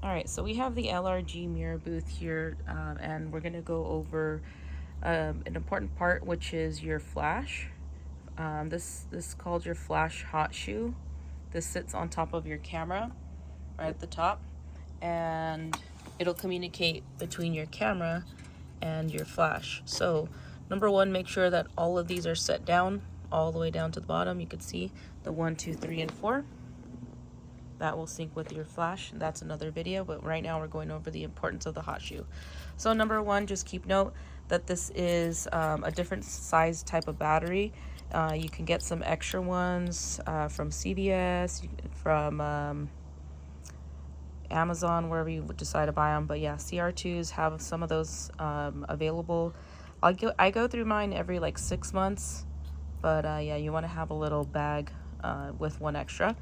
All right, so we have the LRG Mirror Booth here, and we're going to go over an important part, which is your flash. This is called your flash hot shoe. This sits on top of your camera, right at the top, and it'll communicate between your camera and your flash. So number one, make sure that all of these are set down all the way down to the bottom. You can see the 1, 2, 3, and 4. That will sync with your flash. That's another video, but right now we're going over the importance of the hot shoe. So number one, just keep note that this is a different size type of battery. You can get some extra ones from CVS, from Amazon, wherever you decide to buy them. But yeah, CR2s have some of those available. I go through mine every like 6 months, but yeah, you want to have a little bag with one extra.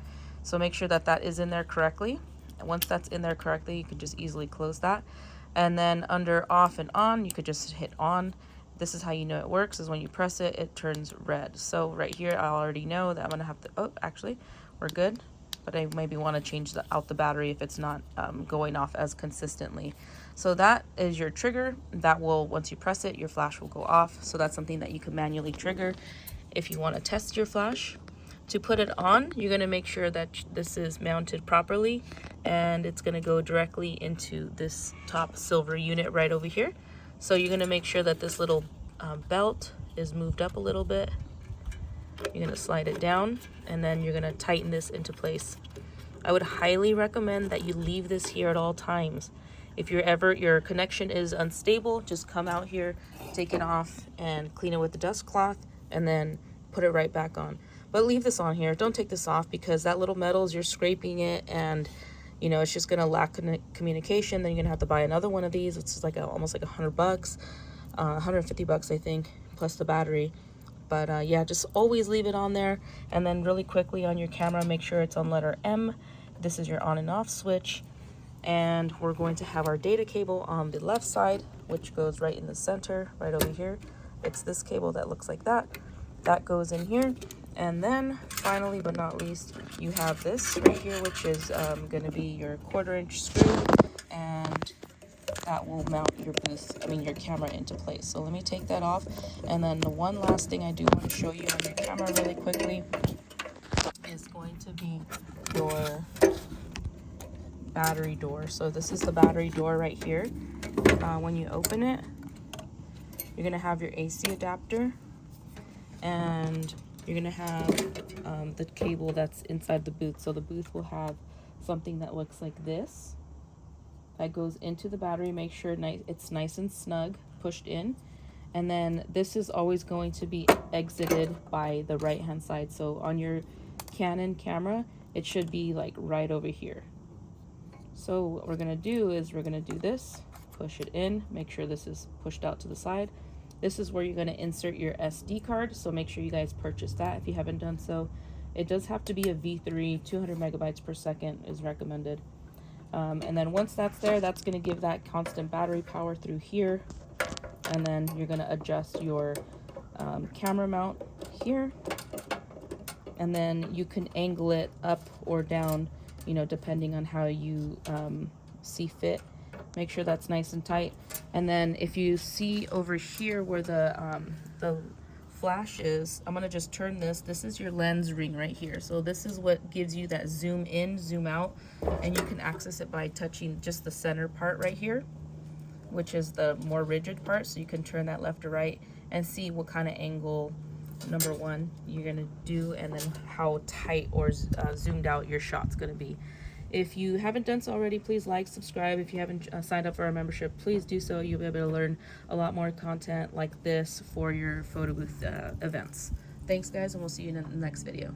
So make sure that that is in there correctly. And once that's in there correctly, you can just easily close that. And then under off and on, you could just hit on. This is how you know it works, is when you press it, it turns red. So right here, I already know that I'm gonna have to, oh, actually, we're good. But I maybe wanna change out the battery if it's not going off as consistently. So that is your trigger. That will, once you press it, your flash will go off. So that's something that you can manually trigger if you wanna test your flash. To put it on, you're going to make sure that this is mounted properly, and it's going to go directly into this top silver unit right over here. So you're going to make sure that this little belt is moved up a little bit. You're going to slide it down, and then you're going to tighten this into place. I would highly recommend that you leave this here at all times. If your connection is unstable, just come out here, take it off, and clean it with the dust cloth, and then put it right back on. But leave this on here. Don't take this off, because that little metals, you're scraping it, and you know it's just gonna lack communication. Then you're gonna have to buy another one of these. It's like almost like $100, $150 I think, plus the battery. But yeah, just always leave it on there. And then really quickly on your camera, make sure it's on letter M. This is your on and off switch. And we're going to have our data cable on the left side, which goes right in the center, right over here. It's this cable that looks like that. That goes in here. And then finally but not least, you have this right here, which is going to be your 1/4-inch screw, and that will mount your your camera into place. So let me take that off. And then the one last thing I do want to show you on your camera really quickly is going to be your battery door. So this is the battery door right here. When you open it, you're going to have your AC adapter, and you're going to have the cable that's inside the booth. So the booth will have something that looks like this that goes into the battery. Make sure it's nice and snug, pushed in. And then this is always going to be exited by the right hand side. So on your Canon camera, it should be like right over here. So what we're going to do is we're going to do this, push it in, make sure this is pushed out to the side. This is where you're going to insert your SD card, so make sure you guys purchase that if you haven't done so. It does have to be a V3, 200 megabytes per second is recommended. And then once that's there, that's going to give that constant battery power through here. And then you're going to adjust your camera mount here. And then you can angle it up or down, you know, depending on how you see fit. Make sure that's nice and tight. And then if you see over here where the flash is, I'm gonna just turn this. This is your lens ring right here. So this is what gives you that zoom in, zoom out, and you can access it by touching just the center part right here, which is the more rigid part. So you can turn that left or right and see what kind of angle, number one, you're gonna do, and then how tight or zoomed out your shot's gonna be. If you haven't done so already, please like, subscribe. If you haven't signed up for our membership, please do so. You'll be able to learn a lot more content like this for your photo booth events. Thanks, guys, and we'll see you in the next video.